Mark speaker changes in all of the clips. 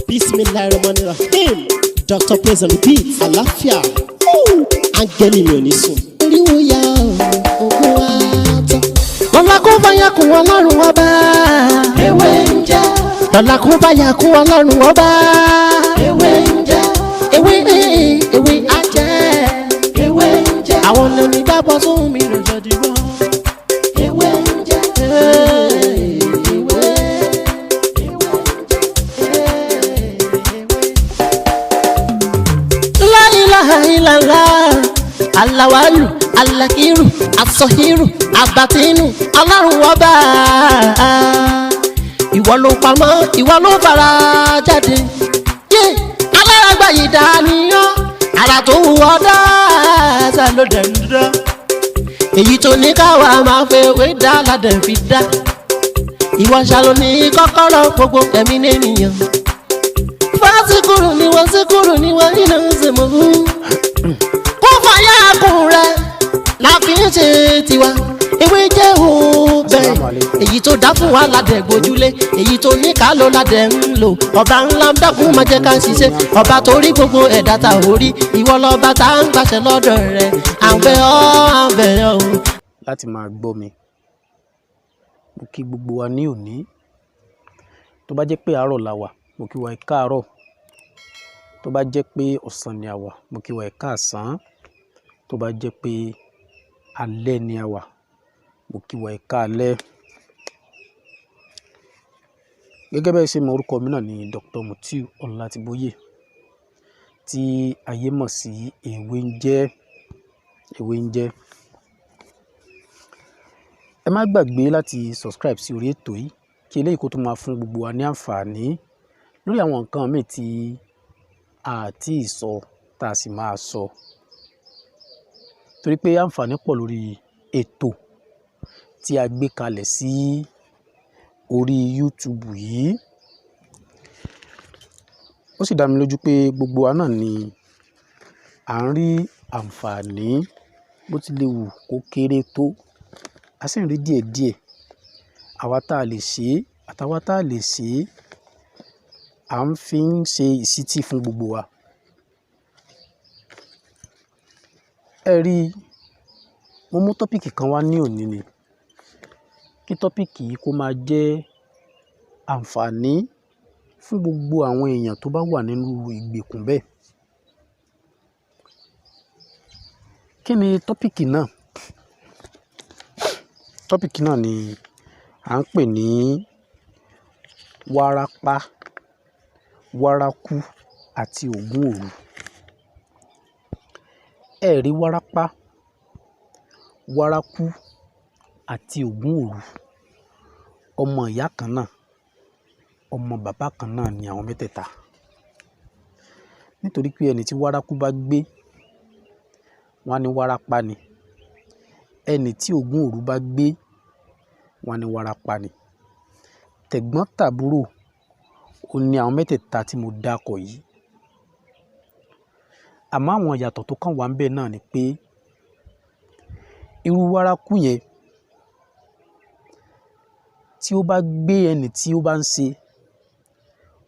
Speaker 1: Bismillahirrahmanirrahim. Dr. Praise and Repeat. Àlàáfíà. Áńgẹ́lì mi ò ní sùn. Oríwo ya Ògún wa tán. Lọ́la kó bá yà kún Ọlọ́run ọba. Ewé ń jẹ́. Lọ́la kó bá yà kún Ọlọ́run ọba. Ewé ń jẹ́. Ewé á jẹ́. Ewé ń jẹ́. Àwọn lèmi gbàgbọ́ sóhun mi lọ́jọ́ dìbò. Ewé ń jẹ́. Alawalu, alakiru, asọhiru, abatinu, Ọlọ́run ọba. Ìwọ ló pamọ́, ìwọ ló fara jáde. Alárágbá yìí dániyàn, ara tó wù ọ́ dáadáa ló dẹ̀ ń dá. Èyí tó ní káwa máa fẹ́ wé dá ládẹ̀ fi dá. Ìwọ ṣàlò ní kọ́kọ́rọ́ gbogbo ẹ̀mí nìyẹn. Fásikúrú ni wọ́n iná ń ṣe mọ́ fún. Fàyàkùn rẹ̀ la fi ń ṣe tiwa. Ewé jẹ́ òbẹ̀ èyí tó dá fún wa ládẹ̀ gbójúlé, èyí tó ní ká ló ládẹ̀ ń lò. Ọba ńlá ń dákun máa jẹ́ ká ṣiṣẹ́, ọba tó rí gbogbo ẹ̀dá ta ò rí. Ìwọ lọ́ba tá ń gbàṣẹ lọ́dọ̀ rẹ̀, àbẹ̀ ọ́.
Speaker 2: Láti máa gbọ́ mi, mo kí gbogbo wa ní òní. Tó bá jẹ́ pé àárọ̀ la wà, mo kí wa ẹ káàárọ̀. Tó bá jẹ́ pé ọ̀sán ni a wà, mo kí wa ẹ káàsán. Tó bá jẹ́ pé alẹ́ ni a wà, mo kí wa ẹ káalẹ́. Gẹ́gẹ́ bẹ́ẹ̀ ṣe mọ orúkọ mi náà ni Dr. Mutiu Ọlátíbóyè, tí ayé mọ̀ sí Ewé ń jẹ́. Ẹ má gbàgbé láti subscribe sí orí ètò yìí kí eléyìí kó tó máa fún gbogbo wa ní àǹfààní lórí àwọn nǹkan míì tí a ti sọ tá a sì máa sọ. Torí pé àǹfààní pọ̀ lórí ètò tí a gbé kalẹ̀ sí orí YouTube yìí. Ó sì dá mi lójú pé gbogbo wa náà ni à ń rí àǹfààní bó ti lè wù kó kéré tó. A sì ń rí díẹ̀díẹ̀. Àwa tá a lè ṣe é àtàwa tá a lè ṣe é, à ń fi ń ṣe ìṣítí fún gbogbo wa. Ẹ rí, mo mú tọ́pìkì kan wá ní òní ni. Kí tọ́pìkì yìí kó máa jẹ́ àǹfààní fún gbogbo àwọn èèyàn tó bá wà nínú ìgbèkùn bẹ́ẹ̀. Kí ni tọ́pìkì náà? Tọ́pìkì náà ni à ń pè ní Warapa, Waraku àti Ogun òru. Ẹ rí Warapa, Waraku àti Ogun òru. Ọmọ ìyá kan náà, ọmọ bàbá kan náà ni àwọn mẹ́tẹ̀ẹ̀ta. Nítorí pé ẹni tí Waraku bá gbé, wọ́n á ní Warapa ni. Ẹni tí Ogun òru bá gbé, wọ́n á ní Warapa ni. Tẹ̀gbọ́n tàbúrò ó ní àwọn mẹ́tẹ̀ẹ̀ta tí mo dákọ̀ yìí. Àmọ́ àwọn ìyàtọ̀ tó kàn wá ń bẹ̀ náà ni pé irú Waraku yẹn tí ó bá gbé ẹni tí ó bá ń ṣe,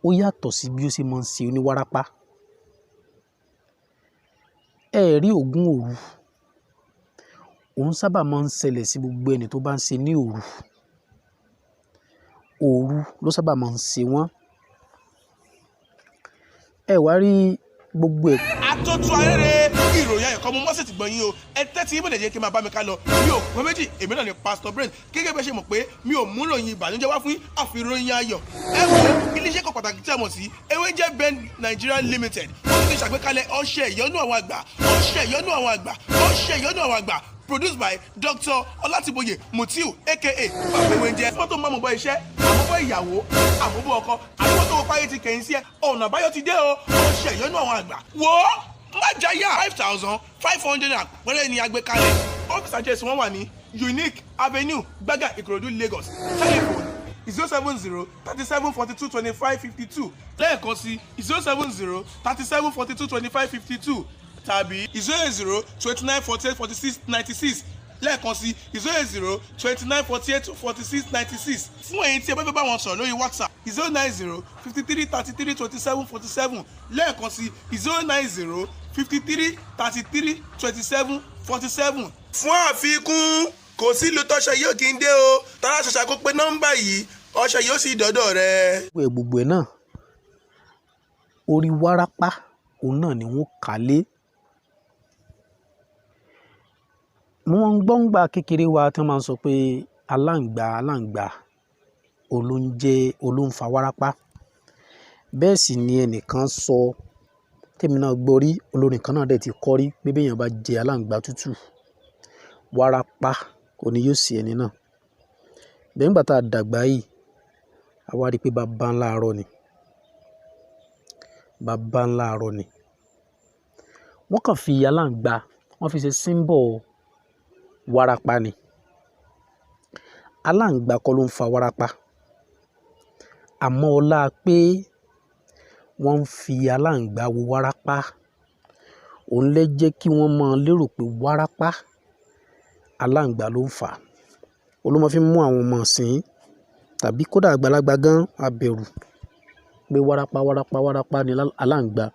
Speaker 2: ó yàtọ̀ sí bí ó ṣe máa ń ṣe ní Warapa. Ẹ rí Ogun òru, òun sábà máa ń ṣẹlẹ̀ sí gbogbo ẹni tó bá ń ṣe ní òru. Òru ló sábà máa ń ṣe wọ́n. Ẹ wá rí gbogbo ẹ̀.
Speaker 3: Àtọ́tù arére ìròyìn ayọ̀ kan mo mọ́ sí ti gbọ̀nyìn o. Ẹ tẹ́tí ibodè jẹ́ kí n máa bá mi ká lọ. Mi ò pẹ́ méjì, èmi náà ni Pastor Brain. Gẹ́gẹ́ bí ẹ ṣe mọ̀ pé mi ò mú ròyìn ìbànújẹ́ wá fún àfi ròyìn ayọ̀. Ẹ wo iléeṣẹ́ kan pàtàkì tí a mọ̀ sí Ewé jẹ́ Bend Nigeria Limited. Wọ́n ti ṣàgbékalẹ̀ ọṣẹ ìyọ́nú àwọn àgbà, ọṣẹ ìyọ́nú àwọn àgbà, ọṣẹ ìyọ́nú àwọn àgbà. Produced by Dr. Ọlátíbóyè Mutiu aka Bàbá Ewé ń jẹ́. Fọ́tò máa mọ̀ bọ́ iṣẹ́, àmọ́bọ́ ìyàwó, àmọ́bọ́ ọkọ, àdúgbò tó wọ páyé ti kẹ̀yìn sí ẹ. Ọ̀nà àbáyọ ti dé o, ọṣẹ ìyọ́nú àwọn àgbà. Wo májàyà 5,500 naira péré ni àgbékalẹ̀. Ọ́fíìsì àjẹsí wọn wà ní Unique Avenue Gbágà Ìkòròdú Lagos. Telephone 070-3742-2552 lẹ́ẹ̀kan sí 070-3742-2552 tàbí 080-2948-46-96 lẹ́ẹ̀kan sí 080 29 48 46 96. fún ẹ̀yin tí ẹ bá fẹ́ bá wọn sọ̀rọ̀ lórí WhatsApp 090 53 33 27 47 lẹ́ẹ̀kan sí 090 53 33 27 47. fún àfikún kò sí ìlú tọ́ṣọ yóò kí n dé o tara ṣàṣà kó pé nọ́mbà yìí ọṣẹ yóò sì dọ́dọ̀ rẹ.
Speaker 2: gbogbo ẹ̀ náà orí Warapa òun náà ni wọ́n kà lé. wọ́n ń gbọ́ngbà kékeré wa tí wọ́n máa ń sọ pé aláǹgbá olóńfà Warapa. bẹ́ẹ̀ sì ni ẹnìkan sọ tèmi náà gbọ́ rí, olórin kan náà dẹ̀ ti kọ́ rí pé béèyàn bá jẹ aláǹgbá tútù Warapa kò ní yóò sí ẹni náà. bẹ́ẹ̀ nígbà tá a dàgbà yìí a wá rí i pé bàbá ńlá arọ ni wọ́n kàn fi aláǹgbá wọ́n fi ṣe símbọ̀ Warapa ni. aláǹgbá kọ́ ló ń fa Warapa, àmọ́ ọlá pé wọ́n ń fi aláǹgbá wo Warapa òun lè jẹ́ kí wọ́n máa lérò pé Warapa aláǹgbá ló ń fà á. olómọ fi mú àwọn ọmọ ọ̀sìn tàbí kódà àgbàlagbà gan abẹ̀rù pé Warapa ni aláǹgbá.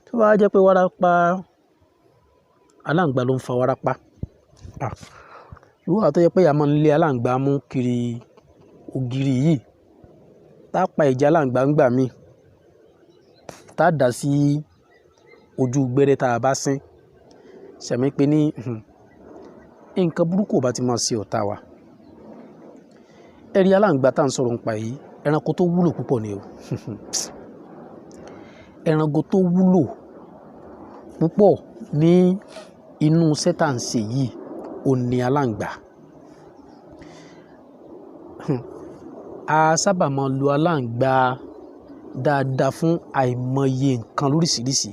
Speaker 2: tó bá jẹ́ pé aláǹgbá ló ń fa Warapa, irú àtọ́ yẹ pé ìyá máa ń lé aláǹgbá mú kiri ògiri yìí tá a pa ìjà aláǹgbá ń gbà mí tá a dà sí ojú gbẹ́rẹ́ tá a bá sín ṣẹ̀mí pé ní nǹkan burúkú ò bá ti máa ṣe ọ̀tá wa. ẹ̀rí aláǹgbá tá à ń sọ̀rọ̀ nípa yìí ẹranko tó wúlò púpọ̀ ni o ẹranko tó wúlò púpọ̀ ní inú sẹ́tàǹsì yìí ò ní aláǹgbá. a sábà máa lo aláǹgbá dáadáa fún àìmọye nǹkan lóríṣiríṣi.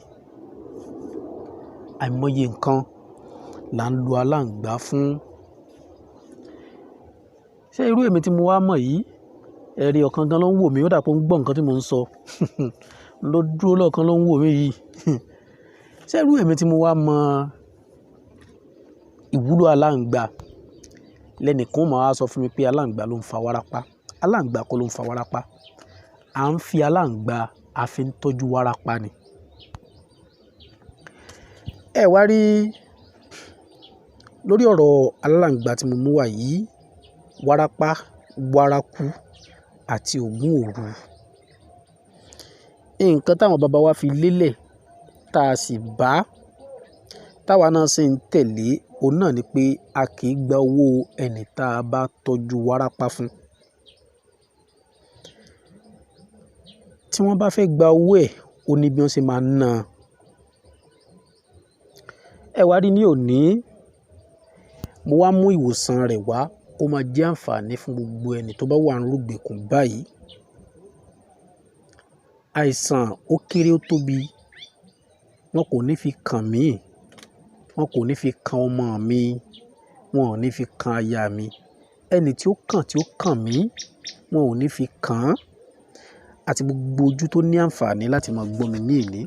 Speaker 2: àìmọye nǹkan là ń lo aláǹgbá fún. ṣé irú èmi tí mo wá mọ̀ yìí ẹ̀rí ọ̀kan gan ló ń wò mí, ó dà pé ó ń gbọ́ nǹkan tí mo ń sọ ló dúró lọ́ọ̀kan ló ń wò mí yìí. ṣé irú èmi tí mo wá mọ ìwúlò aláǹgbá lẹ́nìkan máa wá sọ fún mi pé aláǹgbá ló ń fa Warapa. aláǹgbá kọ́ ló ń fa Warapa, à ń fi aláǹgbá a fi ń tọ́jú Warapa ni. ẹ wá rí lórí ọ̀rọ̀ aláǹgbá tí mo mú wá yìí, Warapa, Waraku àti Ogun òru, nǹkan táwọn bàbá wa fi lélẹ̀ tá a sì bá táwa náà sì ń tẹ̀lé òun náà ni pé a kì í gba owó ẹni tá a bá tọ́jú Warapa fún. tí wọ́n bá fẹ́ gba owó ẹ̀ ó ní bí wọ́n ṣe máa ń ná. ẹ wá rí ní òní mo wá mú ìwòsàn rẹ̀ wá, ó máa jẹ́ àǹfààní fún gbogbo ẹni tó bá wà ní rògbòkun báyìí. àìsàn ó kéré ó tóbi wọn kò ní fi kàn mí, wọn kò ní fi kan ọmọ mi, wọn ò ní fi kan aya mi. ẹni tí ó kàn mí wọn ò ní fi kàn án, àti gbogbo ojú tó ní àǹfààní láti máa gbọ́ mi ní èlé.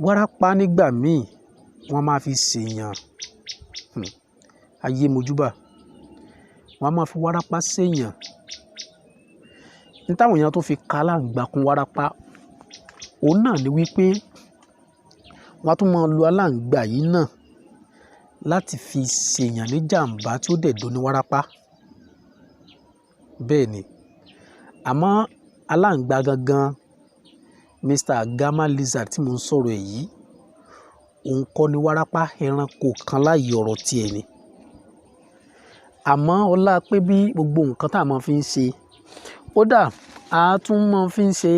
Speaker 2: Warapa nígbà míì wọ́n máa fi ṣèyàn ayé mojúbà, wọ́n á máa fi Warapa ṣèyàn. ní táwọn èèyàn tó fi ka aláǹgbá kún Warapa òun náà ni wípé wọ́n á tún máa lo aláǹgbá yìí náà láti fi ṣèyàn ní jàǹbá tí ó dẹ̀ do ní Warapa. bẹ́ẹ̀ ni, àmọ́ aláǹgbá gangan Mr. Agama lizard tí mo ń sọ̀rọ̀ ẹ̀ yìí òun kọ́ ni Warapa, ẹranko kan láàyè ọ̀rọ̀ tiẹ̀ ni. àmọ́ ọlá pé bí gbogbo nǹkan tá a máa fi ń ṣe, kódà a tún máa fi ń ṣe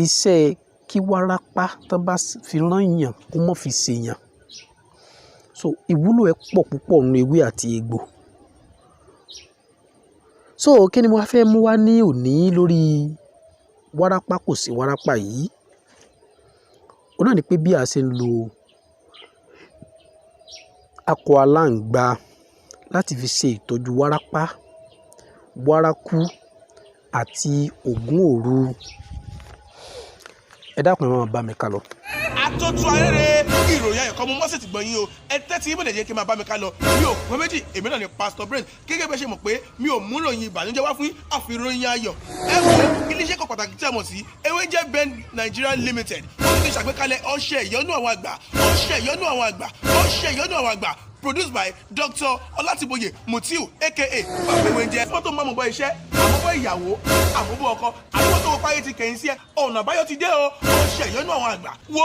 Speaker 2: iṣẹ́ kí Warapa tó bá fi rán yàn kó mọ̀ fi ṣèyàn. so ìwúlò ẹ̀ pọ̀ púpọ̀ nínú ewé àti egbò. so kí ni mo fẹ́ mú wá ní òní lórí Warapa kò sí Warapa yìí, òun náà ni pé bí a ṣe ń lo akọ aláǹgbá láti fi ṣe ìtọ́jú Warapa, Waraku àti Ogun òru. ẹ dákun ẹ máa bá mi kà lọ.
Speaker 3: àtọ́tù arére ìròyìn ayọ̀ kan mo mọ́sẹ̀ ti gbọ̀n yín o ẹ tẹ́tí yín bẹ̀rẹ̀ jẹ́ kí n máa bá mi ká lọ mi ò pọ́n méjì èmi náà ni Pastor Brain gẹ́gẹ́ bẹ́ẹ̀ ṣe mọ̀ pé mi ò mú ròyìn ìbànújẹ́ wá fún yín àfi ròyìn ayọ̀ ẹ wo iléeṣẹ́ kan pàtàkì tí a mọ̀ sí ewéjẹ́ Ben Nigeria Limited wọ́n ti ṣàgbékalẹ̀ ọṣẹ ìyọ́nú àwọn àgbà produced by Dr. Olatiboye Mutiu aka Babewenje. Fọ́tò máa mọ̀ bọ́ iṣẹ́, àmọ́bọ́ ìyàwó, àmọ́bọ́ ọkọ, àdúgbò tó wọ́páyé ti kẹ̀yìn sí ẹ, ọ̀nà àbáyọ ti dé o, ọṣẹ ìyọ́nú àwọn àgbà. Wo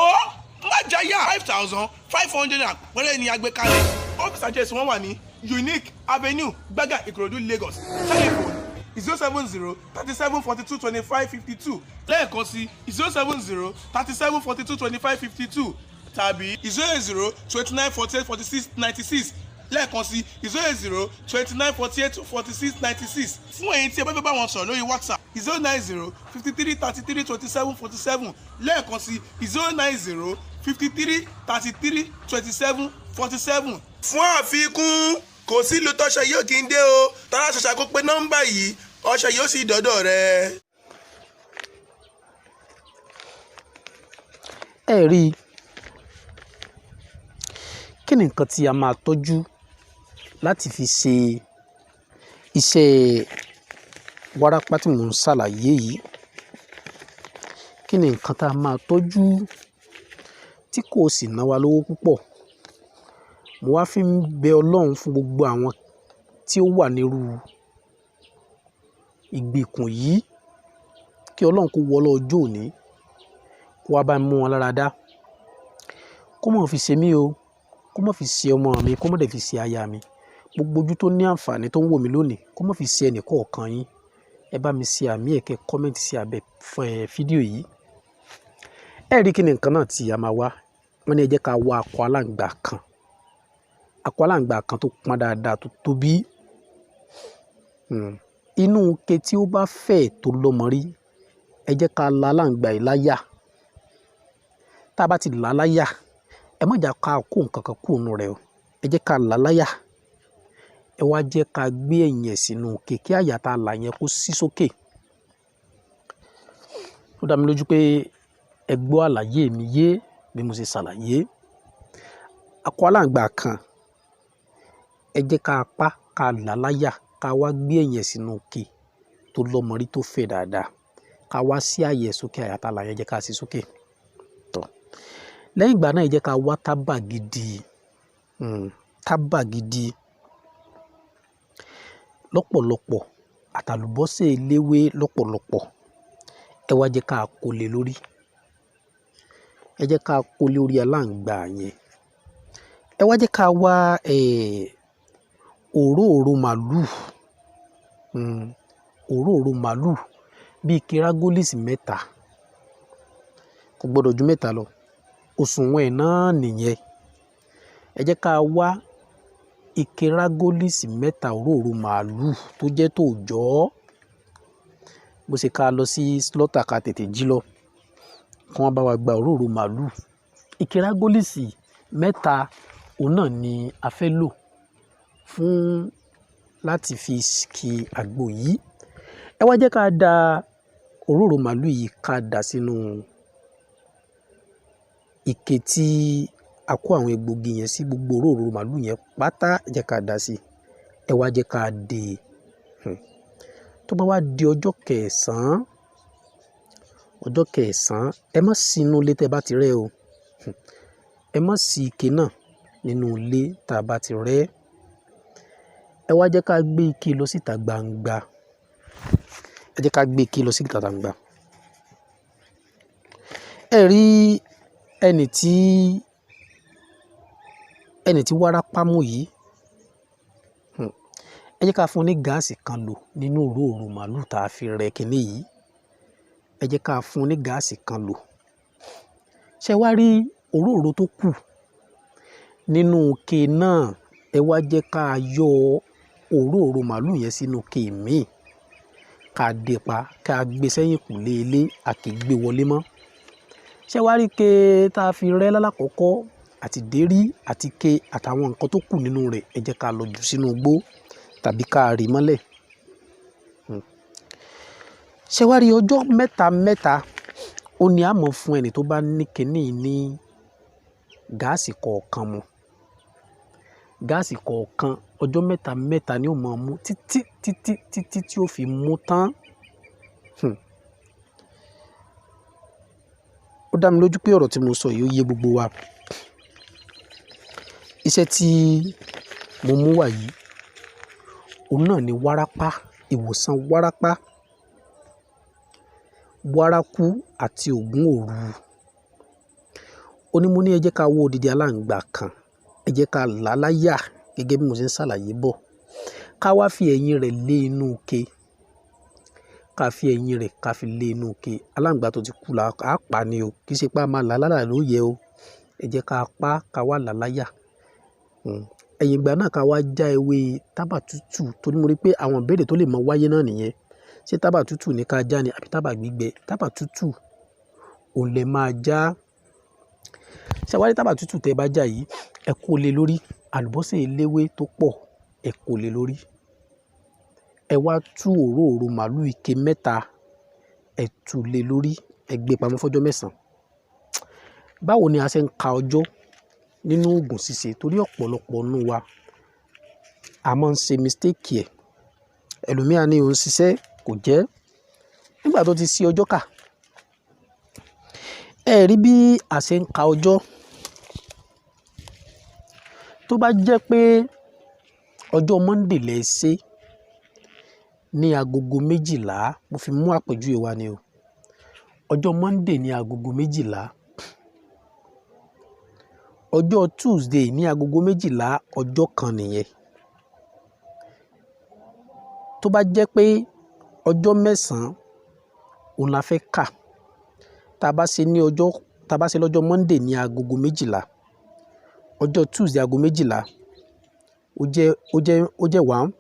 Speaker 3: májàyà 5,500 naira pẹ́rẹ́ ni àgbékalẹ̀. Ọ́fíìsì àjẹsí wọn wà ní Unique Avenue Gbága Ìkòròdú Lagos. Telephone 070-3742-2552 lẹ́ẹ̀kan sí 070-3742-2552 tàbí 080-2948-4696 lẹ́ẹ̀kan sí 080-2948-4696 fún ẹ̀yin tí ẹ bá fẹ́ bá wọn sọ̀rọ̀ lórí WhatsApp 090-5333-2747 lẹ́ẹ̀kan sí 090-5333-2747. fún àfikún kò sí ìlú tọ́ṣẹ yóò kí n dé o tọ́lá ṣẹ̀ṣẹ̀ kó pé nọ́mbà yìí ọṣẹ yóò sì dọ́dọ̀ rẹ.
Speaker 2: ẹ rí i kí ni nǹkan tí a máa tọ́jú láti fi ṣe iṣẹ́ wárápá tí mò ń ṣàlàyé yìí? Kí ni nǹkan tá a máa tọ́jú tí kò sì ná wa lówó púpọ̀? Mo wá fi ń bẹ Ọlọ́run fún gbogbo àwọn tí ó wà nírú ìgbèkùn yìí kí Ọlọ́run kó wọlé ọjọ́ òní kó wá bá mi mú wọn lára dá. Kó má fi ṣe mí o, kó má fi ṣe ọmọ mi, kó má dẹ̀ fi ṣe aya mi. Gbogbo ojú tó ní àǹfààní tó ń wò mí lónìí kó má fi ṣe ẹnì kọ̀ọ̀kan yín. Ẹ bá mi ṣe àmì ẹ̀kẹ́ kọ́mẹ́ǹtì sí abẹ́ fídíò yìí. Ẹ rí kí ni nǹkan náà tí a máa wá. Wọ́n ní ẹ jẹ́ ká wá akọ aláǹgbá kan. Akọ aláǹgbá kan tó pọn dáadáa tó tóbi. Inú ike tí ó bá fẹ̀ tó lọ́mọ rí, ẹ jẹ́ ká la aláǹgbá yìí láyà. Tá a bá ti là á láyà, ẹ má jà ká kó nǹkan kan kúrò nínú rẹ̀ o. Ẹ jẹ́ ká là á láyà. Ẹ wá jẹ́ ká gbé ẹ̀yìn ẹ̀ sínú ike kí àyà tá a là yẹn kó sí sókè. Ó dá mi lójú pé ẹ gbọ́ àlàyé mi yé bí mo ṣe ṣàlàyé. Akọ aláǹgbá kan, ẹ jẹ́ ká pa ká là á láyà ká wá gbé ẹ̀yìn ẹ̀ sínú ike tó lọ́mọ rí tó fẹ̀ dáadáa. Ká wá sí àyè sókè àyà tá a là yẹn jẹ́ ká sí sókè. Lẹ́yìn ìgbà náà ẹ jẹ́ ká wá tábà gidi. Tábà gidi lọ́pọ̀lọpọ̀ àtàlùbọ́sẹ̀ eléwé lọ́pọ̀lọpọ̀. Ẹ wá jẹ́ ká kó lé lórí. Ẹ jẹ́ ká kó lé orí aláǹgbá yẹn. Ẹ wá jẹ́ ká wá òróró màlúù. Òróró màlúù bíi kiragolis 3. Kò gbọdọ̀ ju 3 lọ. Òṣùwọ̀n ẹ̀ náà nìyẹn. Ẹ jẹ́ ká wá ìkiragolis 3 òróró màlúù tó jẹ́ tòòjọ́. Bó ṣe ká lọ sí slaughter ká tètè jí lọ kí wọ́n bá wa gba òróró màlúù. Ìkiragolis 3 òun náà ni a fẹ́ lò fún láti fi kí àgbo yìí. Ẹ wá jẹ́ ká da òróró màlúù yìí ká dà sínú ike tí a kó àwọn egbògi yẹn sí. Gbogbo òróró màlúù yẹn pátá ẹ jẹ́ ká dà sí. Ẹ wá jẹ́ ká dè. Tó bá wá di ọjọ́ kẹsàn-án, ẹ má sí inú ilé tẹ́ bá ti rẹ́ o. Ẹ má sí ike náà nínú ilé tá a bá ti rẹ́. Ẹ wá jẹ́ ká gbé ike lọ síta gbangba. Ẹ jẹ́ ká gbé ike lọ síta gbangba. Ẹ rí ẹni tí wárápá mú yìí. Ẹ jẹ́ ká fún ní gáàsì kan lò nínú òróró màlúù tá a fi rẹ́ kíní yìí. Ẹ jẹ́ ká fún ní gáàsì kan lò. Ṣé wá rí òróró tó kù nínú ike náà? Ẹ wá jẹ́ ká yọ òróró màlúù yẹn sínú ike míì. Ká dè pa ká gbé sẹ́yìn kùlé ilé a kì í gbé wọlé mọ́. Ṣé wá rí ike tá a fi rẹ́ lálákọ̀ọ́kọ́ àti dérí àti ike àtàwọn nǹkan tó kù nínú rẹ̀ ẹ jẹ́ ká lọ jù sínú igbó tàbí ká rì mọ́lẹ̀. Ṣé wá rí ọjọ́ 3 ó ní a mọ̀ fún ẹni tó bá ní kíní ní gáàsì kọ̀ọ̀kan mu. Gáàsì kọ̀ọ̀kan ọjọ́ mẹ́ta mẹ́ta ni ó máa mú títí tí ó fi mú tán. Ó dá mi lójú pé ọ̀rọ̀ tí mo sọ yìí ó yé gbogbo wa. Iṣẹ́ tí mo mú wá yìí, òun náà ni Warapa, ìwòsàn Warapa, Waraku àti Ogun òru. Ó ní mo ní ẹ jẹ́ ká wó odidi aláǹgbá kan, ẹ jẹ́ ká là á láyà gẹ́gẹ́ bí mo ṣe ń ṣàlàyé bọ̀. Ká wá fi ẹ̀yìn rẹ̀ lé inú ike. Ká fi ẹ̀yìn rẹ̀ ká fi lé inú ike. Aláǹgbá tó ti kú la á pa ni o, kì í ṣe pé a máa là á lálàá ló yẹ o. Ẹ jẹ́ ká pa ká wá là á láyà. Ẹ̀yìn ìgbà náà ká wá já ewé tábà tútù, torí mo rí pé àwọn ìbéèrè tó lè mọ wáyé náà nìyẹn. Ṣé tábà tútù ní ká já ni àbí tábà gbígbẹ? Tábà tútù òun lè máa já. Ṣé wá rí tábà tútù tẹ́ bá já yìí, ẹ kó lé lórí àlùbọ́sà eléwé tó pọ̀, ẹ kó lé lórí. Ẹ wá tú òróró màálù ike 3, ẹ tú lé lórí, ẹ gbé pamọ́ fọ́jọ́ 9. Báwo ni a ṣe ń ka ọjọ́ nínú oògùn ṣíṣe? Torí ọ̀pọ̀lọpọ̀ nínú wa a máa ń ṣe mistake ẹ̀. Ẹlòmíà ní òun ṣiṣẹ́ kò jẹ́ nígbà tó ti ṣí ọjọ́ kà. Ẹ rí bí a ṣe ń ka ọjọ́. Tó bá jẹ́ pé ọjọ́ Monday lẹ ṣe ní agogo 12, mo fi mú àpèjúwe wa ni o. Ọjọ́ Monday ní agogo 12. Ọjọ́ Tuesday ní agogo 12, ọjọ́ kan nìyẹn. Tó bá jẹ́ pé ọjọ́ 9 òun la fẹ́ kà, tá bá ṣe lọ́jọ́ Monday ní agogo 12, ọjọ́ Tuesday agogo 12, ó jẹ́ 1,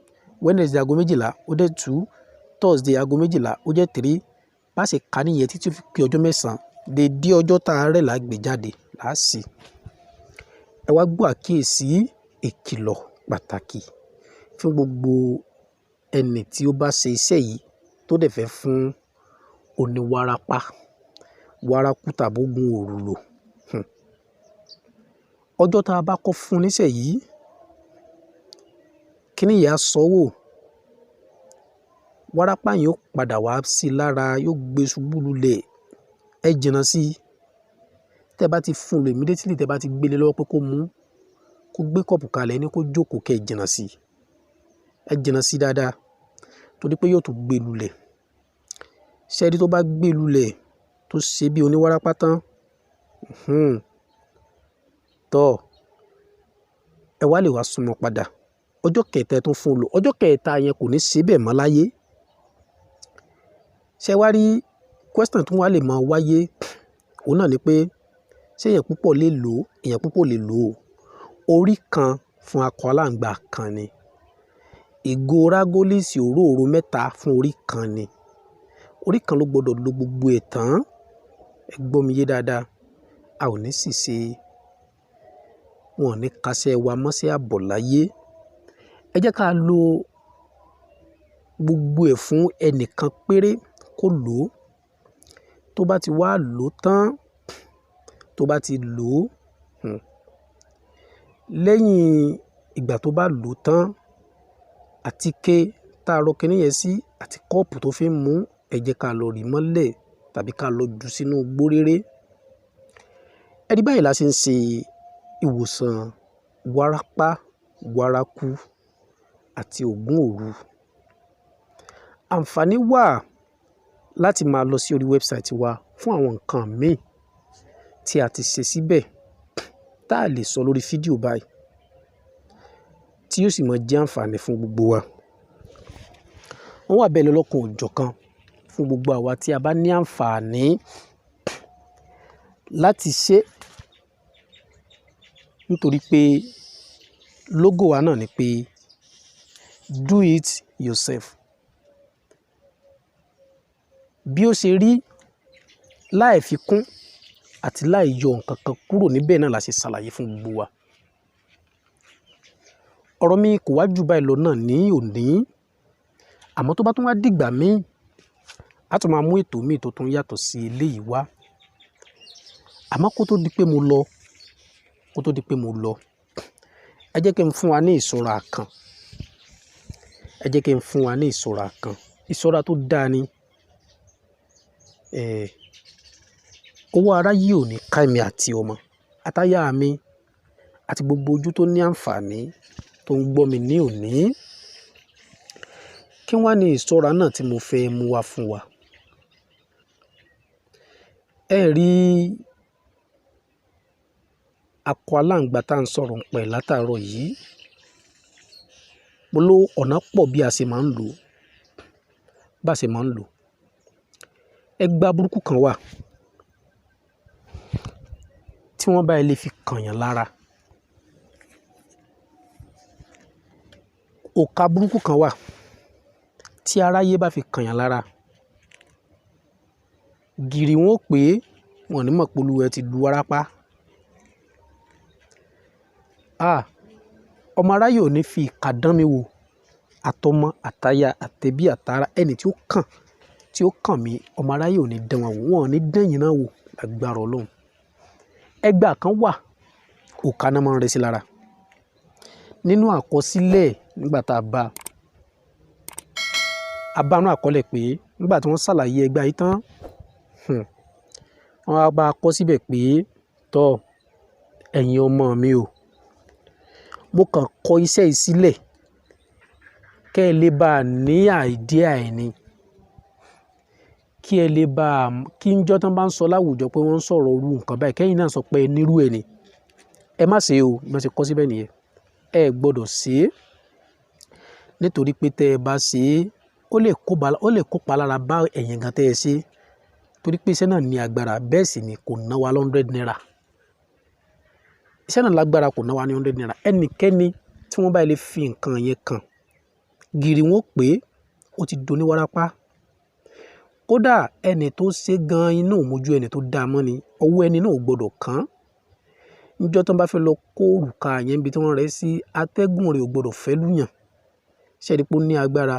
Speaker 2: Wednesday agogo 12, ó jẹ́ 2, Thursday agogo 12, ó jẹ́ 3. Bá ṣe kà nìyẹn títí fi pé ọjọ́ 9, dédé ọjọ́ tá a rẹ̀ là gbé jáde láàsì. Ẹ wá gbọ́ àkíyèsí ìkìlọ̀ pàtàkì fún gbogbo ẹni tí ó bá ṣe iṣẹ́ yìí tó dẹ̀ fẹ́ fún oní Warapa, Waraku tàbí Ogun òru lò. Ọjọ́ tá a bá kọ́ fún níṣẹ́ yìí, kí ni ìyá sọ́wọ́? Warapa yóò padà wá sí lára, yóò gbé ṣubú lulẹ̀. Ẹ jìnnà sí i. Tẹ́ bá ti fún lò immediately, tẹ́ bá ti gbélé lọ́wọ́ pé kó mú, kó gbé kọ́ọ̀pù kalẹ̀ ní kó jókòó, kẹ́ ẹ jìnnà sí i. Ẹ jìnnà sí i dáadáa torí pé yóò tún gbé lulẹ̀. Ṣé ẹ rí tó bá gbé lulẹ̀ tó ṣe bí oní Warapa tán? Tọ́ ẹ wá lè wá súnmọ́ padà. Ọjọ́ kẹta tó fún lò, ọjọ́ kẹta yẹn kò ní ṣe bẹ́ẹ̀ mọ́ láyé. Ṣé wá rí question tó wá lè máa wáyé? Òun náà ni pé ṣé èèyàn púpọ̀ lè lò ó? Èèyàn púpọ̀ lè lò ó. Orí kan fún akọ aláǹgbá kan ni. Ìgò rágólísì òróró 3 fún orí kan ni. Orí kan ló gbọdọ̀ lo gbogbo ẹ̀ tán. Ẹ gbọ́ mi yé dáadáa. A ò ní sì ṣe, wọn ò ní kásẹ̀ wa mọ́sẹ́ àbọ̀ láyé. Ẹ jẹ́ ká lo gbogbo ẹ̀ fún ẹnìkan péré kó lò ó. Tó bá ti wá lò ó tán, tó bá ti lò ó, lẹ́yìn ìgbà tó bá lò ó tán, àtíkè tá a rọ kíní yẹn sí àti kọ́ọ̀pù tó fi ń mú, ẹ jẹ́ ká lọ rì mọ́lẹ̀ tàbí ká lọ jù sínú gbóréré. Ẹ rí báyìí la ṣe ń ṣe ìwòsàn Warapa, Waraku àti Ogun òru. Àǹfààní wà láti máa lọ sí orí wẹ́bsáìtì wa fún àwọn nǹkan míì tí a ti ṣe síbẹ̀ tá a lè sọ lórí fídíò báyìí, tí yóò sì máa jẹ́ àǹfààní fún gbogbo wa. Wọ́n wà bẹ́ẹ̀ lọ́lọ́kan òjọ̀kan fún gbogbo àwa tí a bá ní àǹfààní láti ṣe, nítorí pé lógò wa náà ni pé do it yourself. Bí ó ṣe rí láì fi kún àti láì yọ nǹkan kan kúrò níbẹ̀ náà la ṣe ṣàlàyé fún gbogbo wa. Ọ̀rọ̀ mi kò wá jù báyìí lọ náà ní òní, àmọ́ tó bá tún wá dìgbà míì, a tún máa mú ètò míì tó tún yàtọ̀ sí eléyìí wá. Àmọ́ kó tó di pé mo lọ, kó tó di pé mo lọ ẹ jẹ́ kí n fún wa ní ìṣọ́ra kan ìṣọ́ra tó dáa ni owó ara yìí ò ní ká mi àti ọmọ àtayá mi àti gbogbo ojú tó ní àǹfààní tó ń gbọ́ mi ní òní. Kí wá ní ìṣọ́ra náà tí mo fẹ́ mú wá fún wa? Ẹ rí akọ aláǹgbá tá à ń sọ̀rọ̀ nípa ẹ̀ látàárọ̀ yìí. Mo ló ọ̀nà pọ̀ bí a ṣe máa ń lò. Ẹgbá burúkú kan wà tí wọ́n bá lè fi kànyàn lára. Òka burúkú kan wà tí aráyé bá fi kànyàn lára. Gìrì wọn ó pé wọn ní mọ̀ pé olúwa ti lu Warapa. Ọmọ aráyé ò ní fi ìkà dán mi wò, àtọmọ àtaya àtẹbí àtara ẹni tí ó kàn mí ọmọ aráyé ò ní dán wọn wò, wọn ò ní dán yín náà wò lágbára Ọlọ́run. Ẹgbà kan wà òka náà máa ń rẹ sí lára. Nínú àkọsílẹ̀ nígbà tá a bá nú àkọọ́lẹ̀ pé nígbà tí wọ́n ṣàlàyé ẹgbà yìí tán wọ́n á bá a kọ síbẹ̀ pé tọ́ ẹ̀yin ọmọ mi o, mo kàn kọ iṣẹ́ yìí sílẹ̀ kẹ́ ẹ lè bá a ní àìdíà ẹ̀ ni, kí ẹ lè bá a kí ń jọ́ tán bá ń sọ láwùjọ pé wọ́n ń sọ̀rọ̀ orú nǹkan báyìí kẹ́yìn náà sọ pé ẹ nírú ẹ̀ ni. Ẹ má ṣe o, bí wọ́n ṣe kọ síbẹ̀ nìyẹn. Ẹ gbọ́dọ̀ ṣe é nítorí pé tẹ́ ẹ bá ṣe é ó lè kópa lára bá ẹ̀yin gan tẹ́ ẹ ṣe, torí pé iṣẹ́ náà ní agbára bẹ́ẹ̀ sì ni kò ná wa l'100 naira. Iṣẹ́ náà lágbára kò ná wa ní 100 naira. Ẹnikẹ́ni tí wọ́n bá lè fi nǹkan yẹn kàn gìrì wọn pé ó ti do ní Warapa. Kódà ẹni tó ṣe gan inú òmojú ẹni tó dá mọ́ ni ọwọ́ ẹni náà ò gbọ́dọ̀ kàn. Níjọ́ tán bá fẹ́ lọ kó òrùka yẹn níbi tí wọ́n rẹ̀ sí, atẹ́gùn rẹ̀ ò gbọ́dọ̀ fẹ́ lùyàn. Ṣẹ́ni pé ó ní agbára.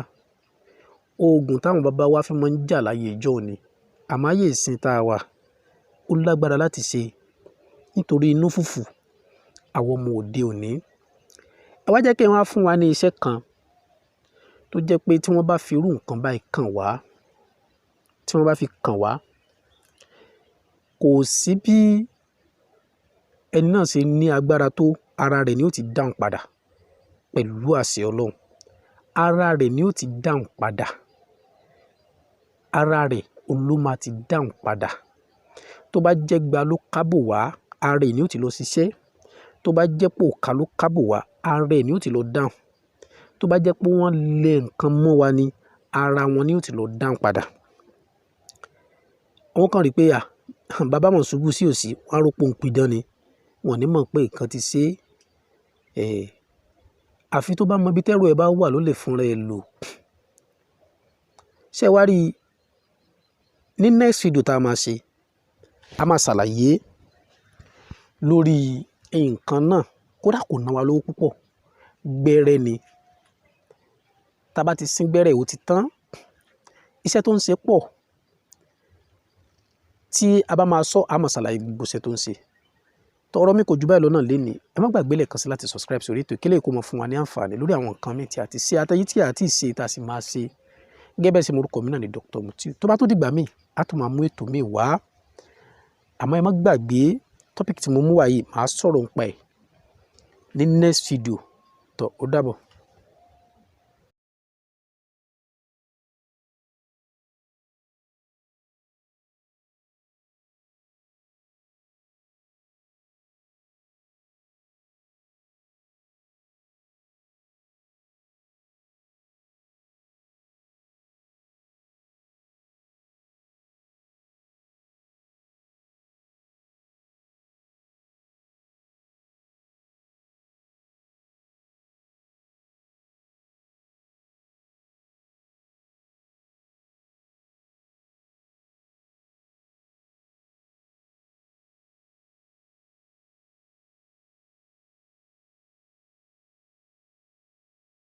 Speaker 2: Oògùn táwọn bàbá wa fi máa ń jà láyé ìjọ ni, àmọ́ ayé ìsìn tá a wà ó lágbára láti ṣe nítorí inú fùfù àwọn ọmọ òde òní. Ẹ wá jẹ́ kí wọ́n á fún wa ní iṣẹ́ kan tó jẹ́ pé tí wọ́n bá fi irú nǹkan báyìí kàn wá, kò sí bí ẹni náà ṣe ní agbára tó, ara rẹ̀ ni ó ti dáhùn padà pẹ̀lú àṣẹ Ọlọ́run. Ara rẹ̀ ni ó ti dáhùn padà. Ara rẹ̀ ló máa ti dáhùn padà. Tó bá jẹ́ gba ló kábò wá, ara rẹ̀ ni ó ti lọ ṣiṣẹ́. Tó bá jẹ́ pé òka ló kábò wá, ara rẹ̀ ni ó ti lọ dáhùn. Tó bá jẹ́ pé wọ́n lẹ nǹkan mọ́ wa ni, ara wọn ni ó ti lọ dáhùn padà. Wọ́n kàn rí pé bàbá mọ̀ ṣubú sí òsì, wọ́n á rò pé òun pidán ni. Wọ́n ní mọ̀ pé nǹkan ti ṣe àfi tó bá mọ ibi tẹ́rù ẹ bá wà ló lè fúnra ẹ lò. Ṣé wá rí ní next video tá a máa ṣe, a máa ṣàlàyé lórí nǹkan náà. Kódà kò ná wa lówó púpọ̀, gbẹ́rẹ́ ni. Tá bá ti sín gbẹ́rẹ́ ó ti tán. Iṣẹ́ tó ń ṣe pọ̀. Tí a bá máa sọ, a máa ṣàlàyé gbogbo iṣẹ́ tó ń ṣe. Tọrọ mi kò jù báyìí lọ náà lénìí. Ẹ má gbàgbé lẹ́ẹ̀kan sí láti subscribe sórí ètò ìkélé kó mọ fún wa ní àǹfààní lórí àwọn nǹkan mi tí a ti ṣe àtẹ̀yí tí a ti ṣe tá a sì máa ṣe. Gẹ́gẹ́ bẹ́ẹ̀ sì mo orúkọ mi náà ni Dr. Mutiu. Tó bá tó dìgbà míì, a tún máa mú ètò mi wá. Àmọ́ ẹ má gbàgbé topic tí mo mú wá yìí, màá sọ̀rọ̀ nípa ẹ̀ ní next video. Tó ó dàbọ̀.